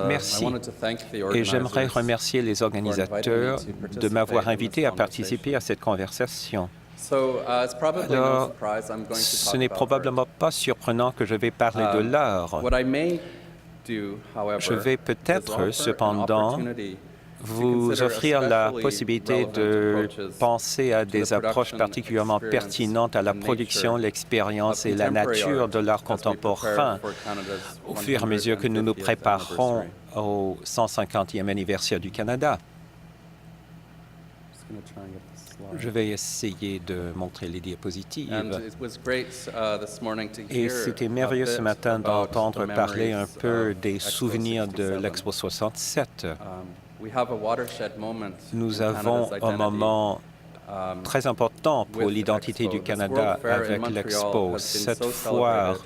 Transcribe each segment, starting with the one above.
Merci. Et j'aimerais remercier les organisateurs de m'avoir invité à participer à cette conversation. Alors, ce n'est probablement pas surprenant que je vais parler de l'art. Je vais peut-être, cependant, vous offrir la possibilité de penser à des approches particulièrement pertinentes à la production, l'expérience et la nature de l'art contemporain au fur et à mesure que nous nous préparons au 150e anniversaire du Canada. Je vais essayer de montrer les diapositives. Et c'était merveilleux ce matin d'entendre parler un peu des souvenirs de l'Expo 67. Nous avons un moment très important pour l'identité du Canada avec l'Expo. Cette foire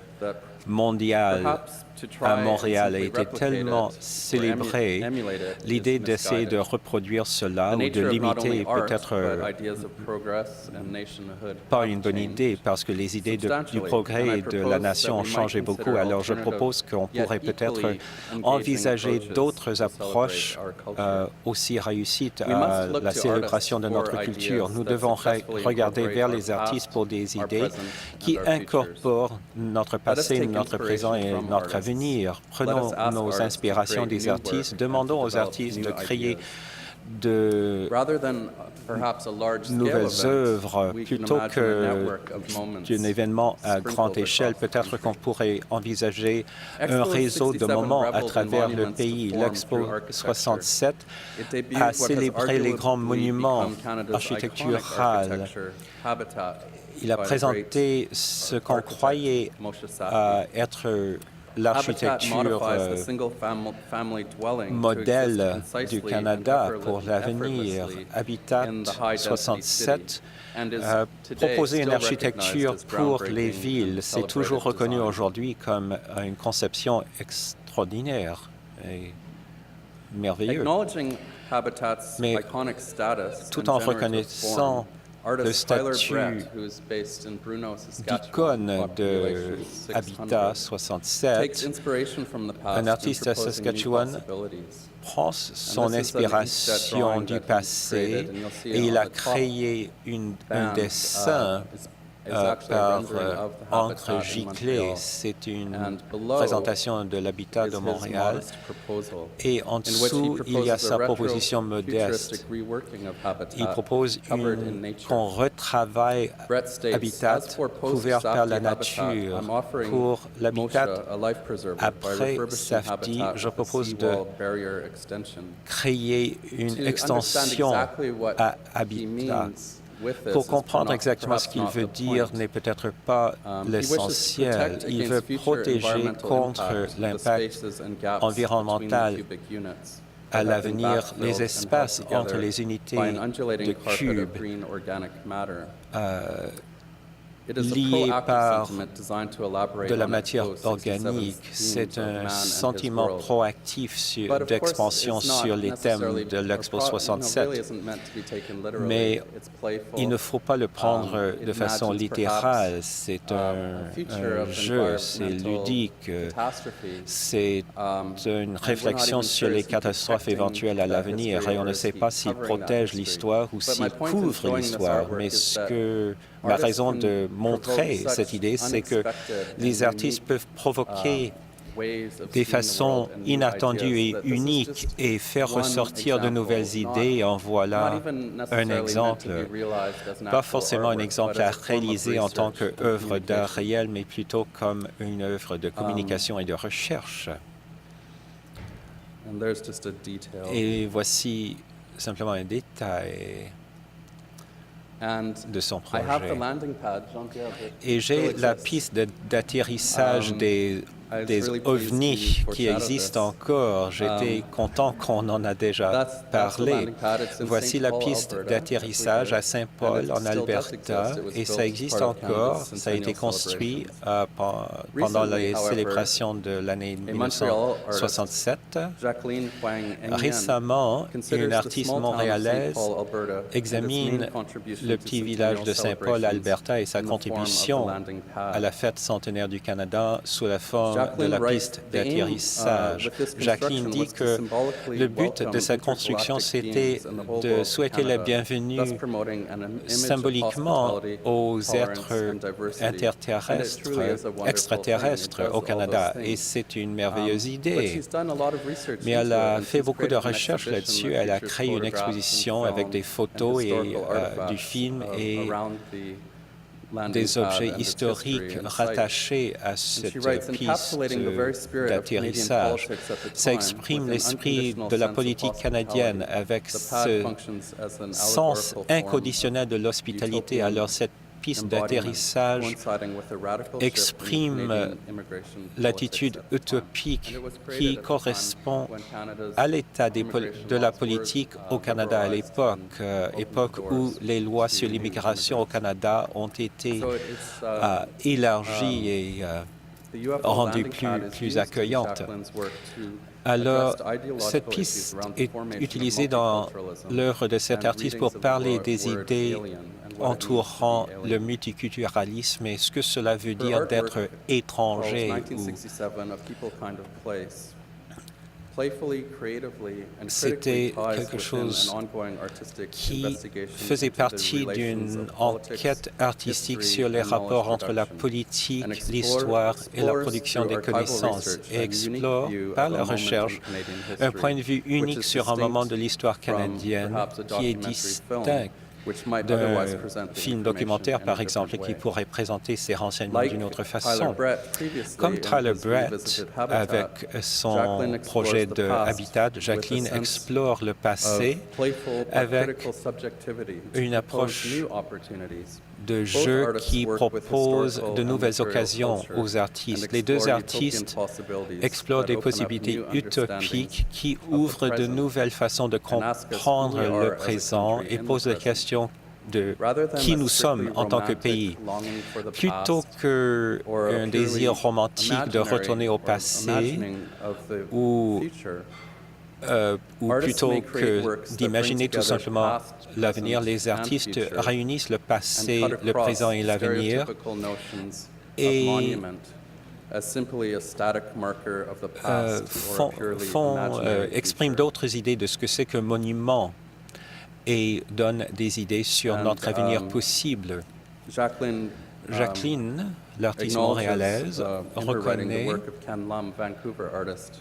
mondiale à Montréal a été tellement célébrée, l'idée d'essayer de reproduire cela ou de l'imiter est peut-être pas une bonne idée parce que les idées du progrès et de la nation ont changé beaucoup. Alors je propose qu'on pourrait peut-être envisager d'autres approches aussi réussies à la célébration de notre culture. Nous devons regarder vers les artistes pour des idées qui incorporent notre passé, notre présent et notre avenir. Prenons nos inspirations des artistes, demandons aux artistes de créer de nouvelles œuvres plutôt qu'un événement à grande échelle. Peut-être qu'on pourrait envisager un réseau de moments à travers le pays. L'Expo 67 a célébré les grands monuments architecturaux. Il a présenté ce qu'on croyait être l'architecture modèle du Canada pour l'avenir. Habitat 67 proposer une architecture pour les villes, c'est toujours reconnu aujourd'hui comme une conception extraordinaire et merveilleuse. Mais tout en reconnaissant le statut d'icône de Habitat 67, un artiste à Saskatchewan prend son inspiration du passé et il a créé un dessin par encre giclée. C'est une présentation de l'habitat de Montréal. Et en dessous, il y a sa proposition modeste. Il propose qu'on retravaille Habitat couvert par la nature. Pour l'habitat après Safety, je propose de créer une extension à Habitat. Pour comprendre exactement ce qu'il veut dire n'est peut-être pas l'essentiel. Il veut protéger contre l'impact environnemental à l'avenir les espaces entre les unités de cubes liés par de la matière organique. C'est un sentiment proactif d'expansion sur les thèmes de l'Expo 67. Mais il ne faut pas le prendre de façon littérale. C'est un jeu, c'est ludique, c'est une réflexion sur les catastrophes éventuelles à l'avenir. Et on ne sait pas s'il protège l'histoire ou s'il couvre l'histoire. Mais ma raison de montrer cette idée, c'est que les artistes peuvent provoquer des façons inattendues et uniques et faire ressortir de nouvelles idées. En voilà un exemple, pas forcément un exemple à réaliser en tant qu'œuvre d'art réel, mais plutôt comme une œuvre de communication et de recherche. Et voici simplement un détail de son projet. Et j'ai la piste d'atterrissage des ovnis qui existent encore. J'étais content qu'on en a déjà parlé. Voici la piste d'atterrissage à Saint-Paul, en Alberta, et ça existe encore. Ça a été construit pendant les célébrations de l'année 1967. Récemment, une artiste montréalaise examine le petit village de Saint-Paul, Alberta, et sa contribution à la fête centenaire du Canada sous la forme de la piste d'atterrissage. Jacqueline dit que le but de cette construction, c'était de souhaiter la bienvenue symboliquement aux êtres extraterrestres au Canada. Et c'est une merveilleuse idée. Mais elle a fait beaucoup de recherches là-dessus. Elle a créé une exposition avec des photos et du film et des objets historiques rattachés à cette piste d'atterrissage. Ça exprime l'esprit de la politique canadienne avec ce sens inconditionnel de l'hospitalité. Alors, cette piste d'atterrissage exprime l'attitude utopique qui correspond à l'état de la politique au Canada à l'époque où les lois sur l'immigration au Canada ont été élargies et rendues plus accueillantes. Alors, cette piste est utilisée dans l'œuvre de cet artiste pour parler des idées entourant le multiculturalisme et ce que cela veut dire d'être étranger. C'était quelque chose qui faisait partie d'une enquête artistique sur les rapports entre la politique, l'histoire et la production des connaissances et explore, par la recherche, un point de vue unique sur un moment de l'histoire canadienne qui est distinct d'un film documentaire, par exemple, qui pourrait présenter ces renseignements d'une autre façon. Comme Tyler Brett, avec son projet de Habitat, Jacqueline explore le passé avec une approche de jeu qui propose de nouvelles occasions aux artistes. Les deux artistes explorent des possibilités utopiques qui ouvrent de nouvelles façons de comprendre le présent et posent la question de qui nous sommes en tant que pays. Plutôt qu'un désir romantique de retourner au passé ou plutôt que d'imaginer tout simplement l'avenir, les artistes réunissent le passé, le présent et l'avenir et expriment d'autres idées de ce que c'est qu'un monument et donnent des idées sur notre avenir possible. Jacqueline, l'artiste montréalaise, reconnaît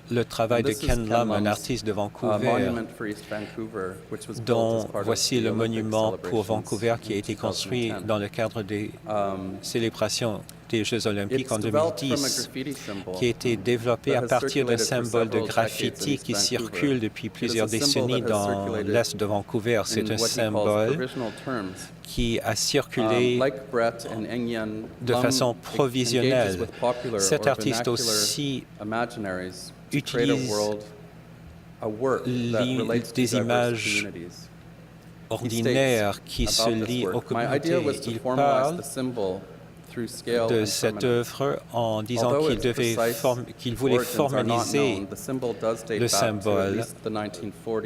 le travail de Ken Lum, un artiste de Vancouver, dont voici le monument pour Vancouver qui a été construit dans le cadre des célébrations des Jeux olympiques en 2010, qui a été développé à partir d'un symbole de graffiti qui circule depuis plusieurs décennies dans l'est de Vancouver. C'est un symbole qui a circulé de façon provisionnelle. Cet artiste aussi utilise des images ordinaires qui se lient aux communautés. Il parle de cette œuvre en disant qu'il voulait formaliser le symbole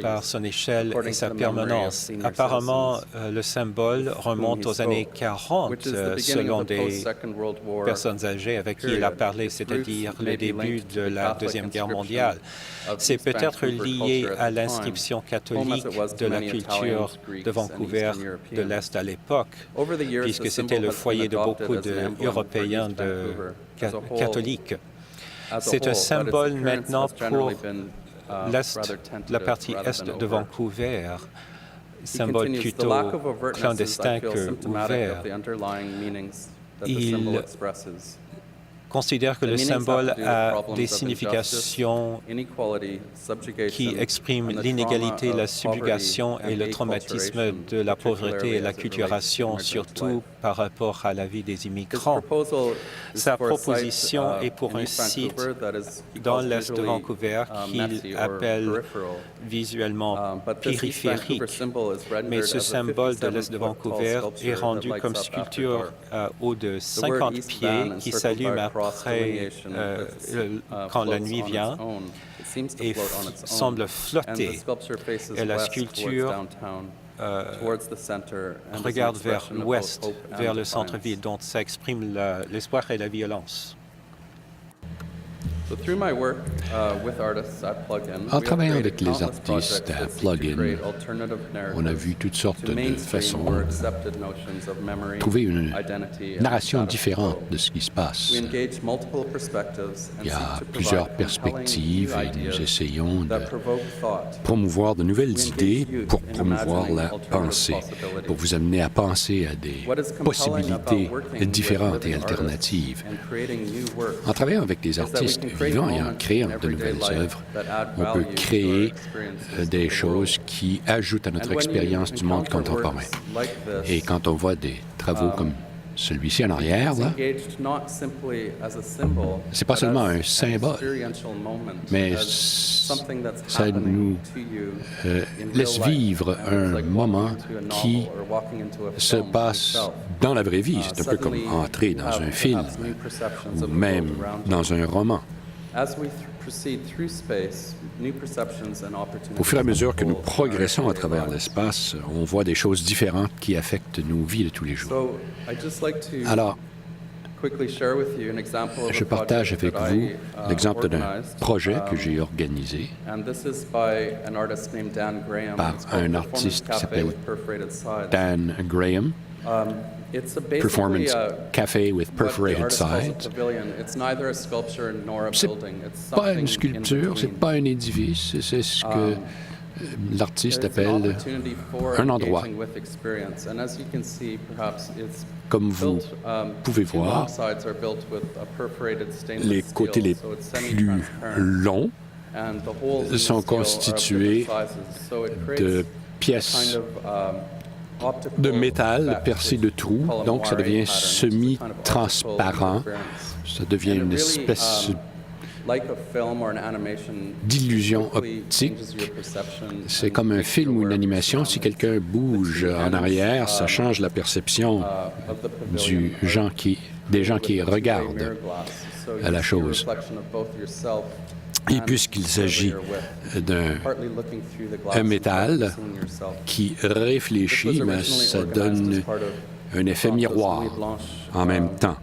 par son échelle et sa permanence. Apparemment, le symbole remonte aux années 40 selon des personnes âgées avec qui il a parlé, c'est-à-dire le début de la Deuxième Guerre mondiale. C'est peut-être lié à l'inscription catholique de la culture de Vancouver de l'Est à l'époque, puisque c'était le foyer de beaucoup d'Européens catholiques. C'est un symbole maintenant pour la partie est de Vancouver, symbole plutôt clandestin qu'ouvert. Il considère que le symbole a des significations qui expriment l'inégalité, la subjugation et le traumatisme de la pauvreté et l'acculturation, surtout par rapport à la vie des immigrants. Sa proposition est pour un site dans l'est de Vancouver qu'il appelle visuellement périphérique. Mais ce symbole de l'est de Vancouver est rendu comme sculpture à haut de 50 pieds qui s'allume après quand la nuit vient et semble flotter. Et la sculpture regarde vers l'ouest, vers le centre-ville, donc ça exprime l'espoir et la violence. En travaillant avec les artistes à Plug-in, on a vu toutes sortes de façons de trouver une narration différente de ce qui se passe. Il y a plusieurs perspectives et nous essayons de promouvoir de nouvelles idées pour promouvoir la pensée, pour vous amener à penser à des possibilités différentes et alternatives. En travaillant avec des artistes vivants et en créant de nouvelles œuvres, on peut créer des choses qui ajoutent à notre expérience du monde contemporain. Et quand on voit des travaux comme celui-ci en arrière, c'est pas seulement un symbole, mais ça nous laisse vivre un moment qui se passe dans la vraie vie. C'est un peu comme entrer dans un film ou même dans un roman. Au fur et à mesure que nous progressons à travers l'espace, on voit des choses différentes qui affectent nos vies de tous les jours. Alors, je partage avec vous l'exemple d'un projet que j'ai organisé par un artiste qui s'appelle Dan Graham. Performance Café with Perforated Sides. C'est pas une sculpture, c'est pas un édifice, c'est ce que l'artiste appelle un endroit. Comme vous pouvez voir, les côtés les plus longs sont constitués de pièces de métal percé de trous, donc ça devient semi-transparent, ça devient une espèce d'illusion optique. C'est comme un film ou une animation. Si quelqu'un bouge en arrière, ça change la perception des gens qui regardent à la chose. Et puisqu'il s'agit d'un métal qui réfléchit, mais ça donne un effet miroir en même temps.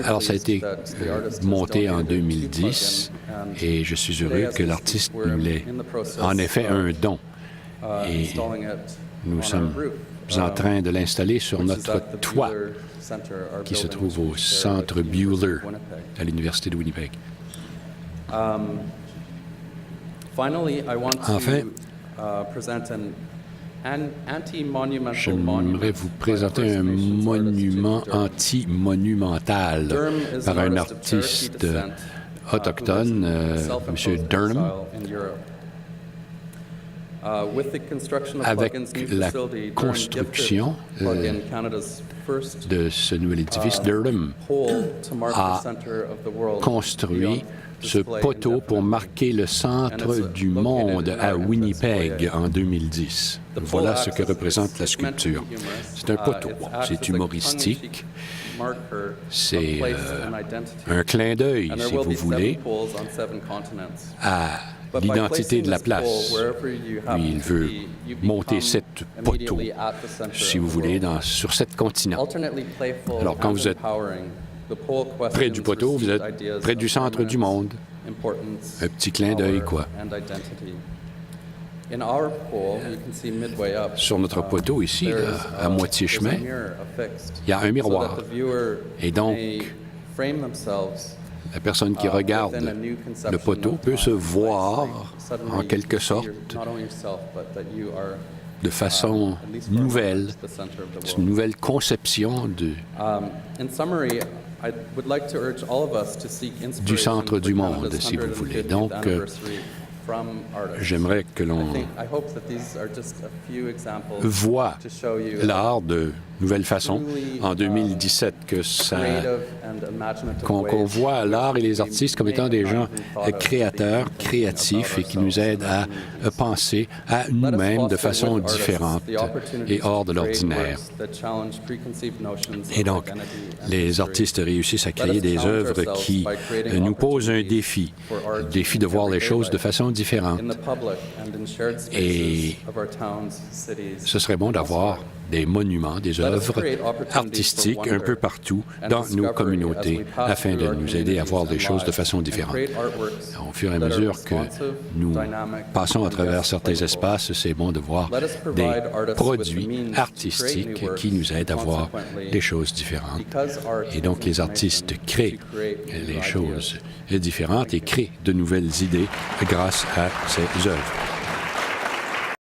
Alors, ça a été monté en 2010 et je suis heureux que l'artiste nous ait en effet un don. Et nous sommes en train de l'installer sur notre toit qui se trouve au centre Buehler à l'Université de Winnipeg. Enfin, j'aimerais vous présenter un monument anti-monumental par un artiste autochtone, M. Durham. Avec la construction de ce nouvel édifice, Durham a construit ce poteau pour marquer le centre du monde à Winnipeg en 2010. Voilà ce que représente la sculpture. C'est un poteau, c'est humoristique, c'est un clin d'œil, si vous voulez, à l'identité de la place. Lui, il veut monter cette poteau, si vous voulez, sur cette continent. Alors, quand vous êtes près du poteau, vous êtes près du centre du monde. Un petit clin d'œil, quoi. Sur notre poteau ici, là, à moitié chemin, il y a un miroir. Et donc, la personne qui regarde le poteau peut se voir, en quelque sorte, de façon nouvelle. C'est une nouvelle conception du centre du monde, si vous voulez. Donc, j'aimerais que l'on voit l'art de nouvelle façon. En 2017, qu'on voit l'art et les artistes comme étant des gens créateurs, créatifs et qui nous aident à penser à nous-mêmes de façon différente et hors de l'ordinaire. Et donc, les artistes réussissent à créer des œuvres qui nous posent un défi de voir les choses de façon différente. Et ce serait bon d'avoir des monuments, des œuvres artistiques un peu partout dans nos communautés afin de nous aider à voir les choses de façon différente. Au fur et à mesure que nous passons à travers certains espaces, c'est bon de voir des produits artistiques qui nous aident à voir les choses différentes. Et donc, les artistes créent les choses différentes et créent de nouvelles idées grâce à ces œuvres.